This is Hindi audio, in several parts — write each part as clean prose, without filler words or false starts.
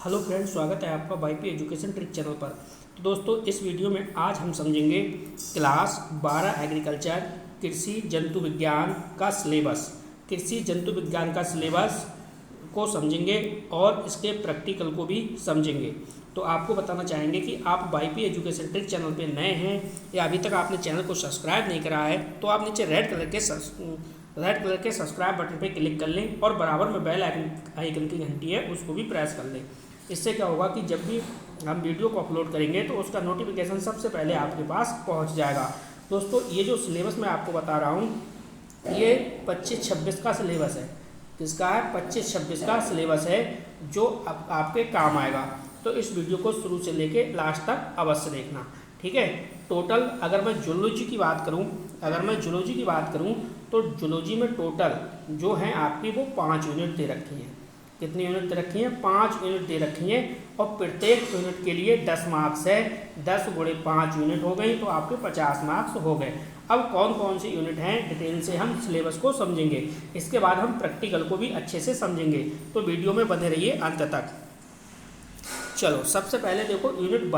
हेलो फ्रेंड्स, स्वागत है आपका वाईपी एजुकेशन ट्रिक चैनल पर। तो दोस्तों, इस वीडियो में आज हम समझेंगे क्लास 12 एग्रीकल्चर कृषि जंतु विज्ञान का सिलेबस। कृषि जंतु विज्ञान का सिलेबस को समझेंगे और इसके प्रैक्टिकल को भी समझेंगे। तो आपको बताना चाहेंगे कि आप वाईपी एजुकेशन ट्रिक चैनल पे नए हैं या अभी तक आपने चैनल को सब्सक्राइब नहीं करा है, तो आप नीचे रेड कलर के सब्सक्राइब बटन पे क्लिक कर लें और बराबर में बेल आइकन की घंटी है उसको भी प्रेस कर लें। इससे क्या होगा कि जब भी हम वीडियो को अपलोड करेंगे तो उसका नोटिफिकेशन सबसे पहले आपके पास पहुंच जाएगा। दोस्तों, ये जो सिलेबस मैं आपको बता रहा हूँ ये 25-26 का सिलेबस है। किसका है? 25-26 का सिलेबस है जो आपके काम आएगा। तो इस वीडियो को शुरू से लेके लास्ट तक अवश्य देखना, ठीक है। टोटल अगर मैं जूलॉजी की बात करूं तो जूलॉजी में टोटल जो है आपकी वो 5 यूनिट दे रखी है। कितनी यूनिट दे रखी हैं? 5 यूनिट दे रखी हैं और प्रत्येक यूनिट के लिए 10 मार्क्स है। 10 गुणे 5 यूनिट हो गई तो आपके 50 मार्क्स हो गए। अब कौन कौन सी यूनिट हैं डिटेल से हम सिलेबस को समझेंगे, इसके बाद हम प्रैक्टिकल को भी अच्छे से समझेंगे। तो वीडियो में बने रहिए अंत तक। चलो, सबसे पहले देखो यूनिट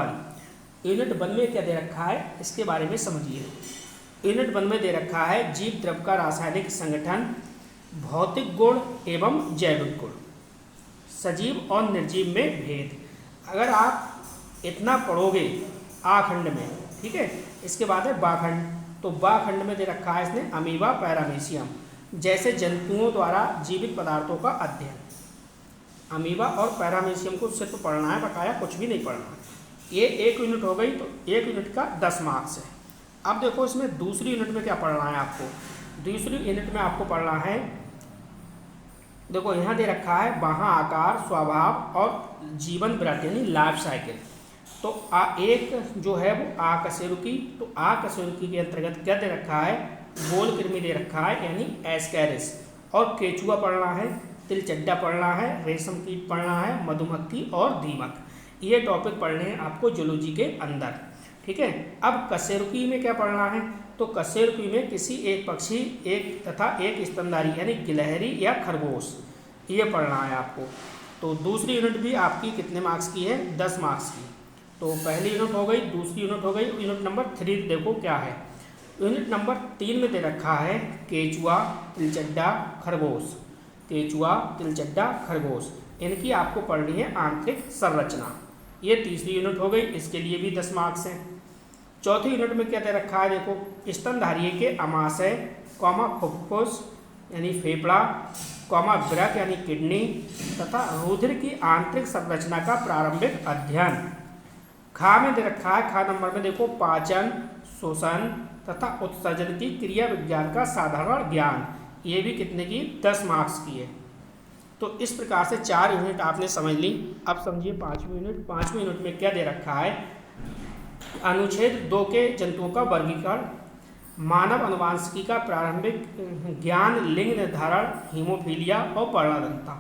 1 में क्या दे रखा है इसके बारे में समझिए। यूनिट 1 में दे रखा है जीव द्रव का रासायनिक संगठन, भौतिक गुण एवं जैविक गुण, सजीव और निर्जीव में भेद। अगर आप इतना पढ़ोगे आ खंड में, ठीक है। इसके बाद है बा खंड। तो बा खंड में दे रखा है इसने अमीबा पैरामीशियम जैसे जंतुओं द्वारा जीवित पदार्थों का अध्ययन। अमीबा और पैरामीशियम को सिर्फ पढ़ना है, बकाया कुछ भी नहीं पढ़ना। ये एक यूनिट हो गई, तो एक यूनिट का 10 मार्क्स है। अब देखो इसमें दूसरी यूनिट में क्या पढ़ना है आपको। दूसरी यूनिट में आपको पढ़ना है, देखो यहाँ दे रखा है वहाँ आकार, स्वभाव और जीवन वृत्ति यानी लाइफ साइकिल। तो एक जो है वो आकशेरुकी। तो आकशेरुकी के अंतर्गत क्या दे रखा है? गोल कृमि दे रखा है यानी एस्कैरिस। और केचुआ पढ़ना है, तिलचट्टा पढ़ना है, रेशम कीट पढ़ना है, मधुमक्खी और दीमक। ये टॉपिक पढ़ने हैं आपको जूलॉजी के अंदर, ठीक है। अब कशेरुकी में क्या पढ़ना है? तो कशेरुकी में किसी एक पक्षी एक स्तनधारी यानी गिलहरी या खरगोश, ये पढ़ना है आपको। तो दूसरी यूनिट भी आपकी कितने मार्क्स की है? 10 मार्क्स की। तो पहली यूनिट हो गई, दूसरी यूनिट हो गई। यूनिट नंबर 3 देखो क्या है। यूनिट नंबर 3 में दे रखा है केचुआ, तिलचट्टा, खरगोश। केचुआ, तिलचट्टा, खरगोश, इनकी आपको पढ़नी है आंतरिक संरचना। ये तीसरी यूनिट हो गई, इसके लिए भी 10 मार्क्स हैं। चौथी यूनिट में क्या दे रखा है? देखो, स्तनधारी के आमाशय, फुफ्फुस यानी फेफड़ा, वृक्क यानी किडनी तथा रुधिर की आंतरिक संरचना का प्रारंभिक अध्ययन। खा में दे रखा है, खा नंबर में देखो पाचन, शोषण तथा उत्सर्जन की क्रिया विज्ञान का साधारण ज्ञान। ये भी कितने की? 10 मार्क्स की है। तो इस प्रकार से 4 यूनिट आपने समझ ली। अब समझिए 5वीं यूनिट। 5वीं यूनिट में क्या दे रखा है? अनुच्छेद 2 के जंतुओं का वर्गीकरण, मानव अनुवांशिकी का प्रारंभिक ज्ञान, लिंग निर्धारण, हीमोफीलिया और पर्णदंता,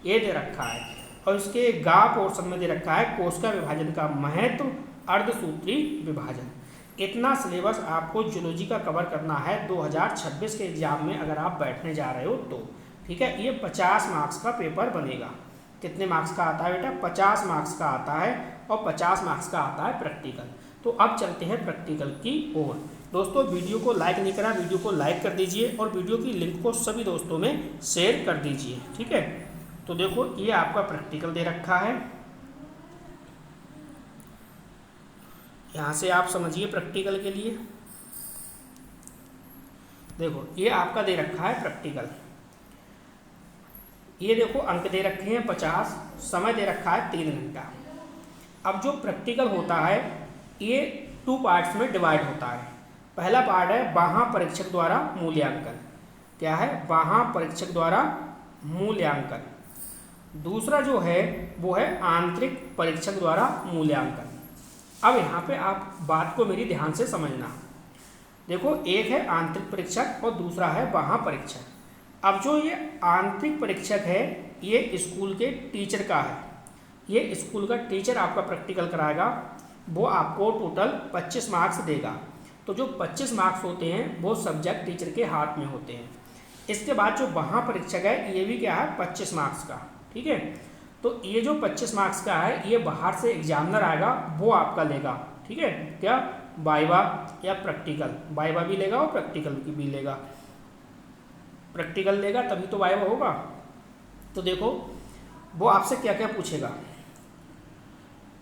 ये दे रखा है। और इसके गा पोर्शन में दे रखा है कोशिका विभाजन का महत्व, अर्धसूत्री विभाजन। इतना सिलेबस आपको जूलॉजी का कवर करना है 2026 के एग्जाम में अगर आप बैठने जा रहे हो तो, ठीक है। ये 50 मार्क्स का पेपर बनेगा। कितने मार्क्स का आता है बेटा? 50 मार्क्स का आता है और 50 मार्क्स का आता है प्रैक्टिकल। तो अब चलते हैं प्रैक्टिकल की ओर। दोस्तों, वीडियो को लाइक नहीं करा, वीडियो को लाइक कर दीजिए और वीडियो की लिंक को सभी दोस्तों में शेयर कर दीजिए, ठीक है। तो देखो, ये आपका प्रैक्टिकल दे रखा है। यहाँ से आप समझिए प्रैक्टिकल के लिए। देखो, ये आपका दे रखा है प्रैक्टिकल। ये देखो अंक दे रखे हैं 50, समय दे रखा है 3 घंटा। अब जो प्रैक्टिकल होता है ये 2 पार्ट्स में डिवाइड होता है। पहला पार्ट है बाह्य परीक्षक द्वारा मूल्यांकन। क्या है? बाह्य परीक्षक द्वारा मूल्यांकन। दूसरा जो है वो है आंतरिक परीक्षक द्वारा मूल्यांकन। अब यहाँ पे आप बात को मेरी ध्यान से समझना। देखो, एक है आंतरिक परीक्षक और दूसरा है बाह्य परीक्षक। अब जो ये आंतरिक परीक्षक है ये स्कूल के टीचर का है। ये स्कूल का टीचर आपका प्रैक्टिकल कराएगा, वो आपको टोटल 25 मार्क्स देगा। तो जो 25 मार्क्स होते हैं वो सब्जेक्ट टीचर के हाथ में होते हैं। इसके बाद जो बाह्य परीक्षक है ये भी क्या है? 25 मार्क्स का, ठीक है। तो ये जो 25 मार्क्स का है ये बाहर से एग्जामिनर आएगा वो आपका लेगा, ठीक है। क्या, वाइवा या प्रैक्टिकल, वाइवा भी लेगा और प्रैक्टिकल भी लेगा। प्रैक्टिकल लेगा तभी तो वाइवा होगा। तो देखो वो आपसे क्या क्या पूछेगा।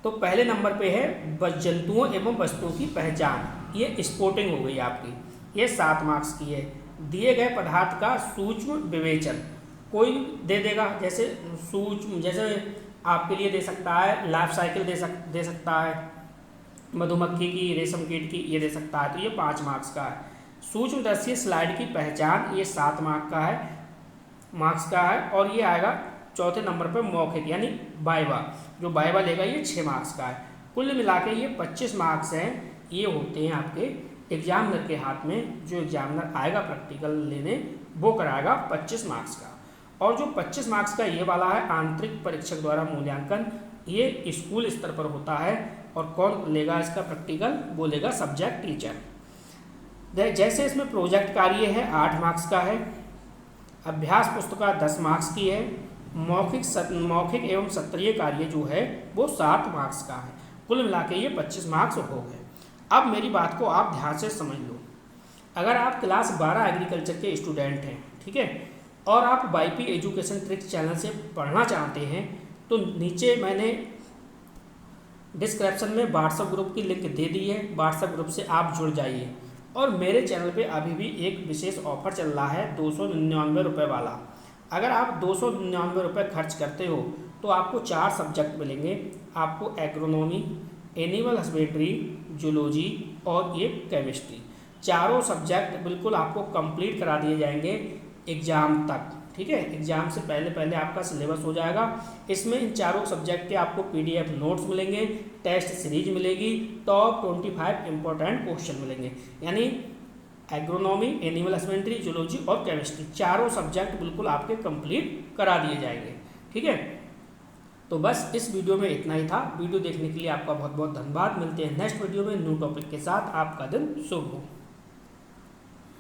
तो पहले नंबर पे है जंतुओं एवं वस्तुओं की पहचान, ये स्पोर्टिंग हो गई आपकी, ये 7 मार्क्स की है। दिए गए पदार्थ का सूक्ष्म विवेचन कोई दे देगा, जैसे सूक्ष्म, जैसे आपके लिए दे सकता है लाइफ साइकिल दे सकता है, मधुमक्खी की, रेशम कीट की, ये दे सकता है, तो ये 5 मार्क्स का है। सूक्ष्मदर्शी स्लाइड की पहचान, ये 7 मार्क्स का है। और ये आएगा चौथे नंबर पर मौखिक यानी वाइवा, जो वाइवा लेगा ये 6 मार्क्स का है। कुल मिला के ये 25 मार्क्स हैं, ये होते हैं आपके एग्जामिनर के हाथ में। जो एग्जामिनर आएगा प्रैक्टिकल लेने वो कराएगा 25 मार्क्स का। और जो 25 मार्क्स का ये वाला है आंतरिक परीक्षक द्वारा मूल्यांकन, ये स्कूल स्तर पर होता है। और कौन लेगा इसका प्रैक्टिकल, वो लेगा सब्जेक्ट टीचर। जैसे इसमें प्रोजेक्ट कार्य है 8 मार्क्स का है, अभ्यास पुस्तिका 10 मार्क्स की है, मौखिक एवं सत्रीय कार्य जो है वो 7 मार्क्स का है। कुल मिला के ये 25 मार्क्स हो गए। अब मेरी बात को आप ध्यान से समझ लो। अगर आप क्लास 12 एग्रीकल्चर के स्टूडेंट हैं, ठीक है, और आप वाईपी एजुकेशन ट्रिक्स चैनल से पढ़ना चाहते हैं, तो नीचे मैंने डिस्क्रिप्शन में व्हाट्सएप ग्रुप की लिंक दे दी है, व्हाट्सएप ग्रुप से आप जुड़ जाइए। और मेरे चैनल पे अभी भी एक विशेष ऑफर चल रहा है 299 रुपये वाला। अगर आप 299 रुपये खर्च करते हो तो आपको 4 सब्जेक्ट मिलेंगे। आपको एग्रोनॉमी, एनिमल हस्बेंड्री, जूलॉजी और ये केमिस्ट्री, चारों सब्जेक्ट बिल्कुल आपको कंप्लीट करा दिए जाएंगे एग्ज़ाम तक, ठीक है। एग्ज़ाम से पहले आपका सिलेबस हो जाएगा। इसमें इन चारों सब्जेक्ट के आपको PDF नोट्स मिलेंगे, टेस्ट सीरीज मिलेगी, टॉप 25 इंपॉर्टेंट क्वेश्चन मिलेंगे। यानी एग्रोनॉमी, एनिमल हस्बेंड्री, जूलॉजी और केमिस्ट्री, चारों सब्जेक्ट बिल्कुल आपके कंप्लीट करा दिए जाएंगे, ठीक है। तो बस इस वीडियो में इतना ही था। वीडियो देखने के लिए आपका बहुत बहुत धन्यवाद। मिलते हैं नेक्स्ट वीडियो में न्यू टॉपिक के साथ। आपका दिन शुभ हो।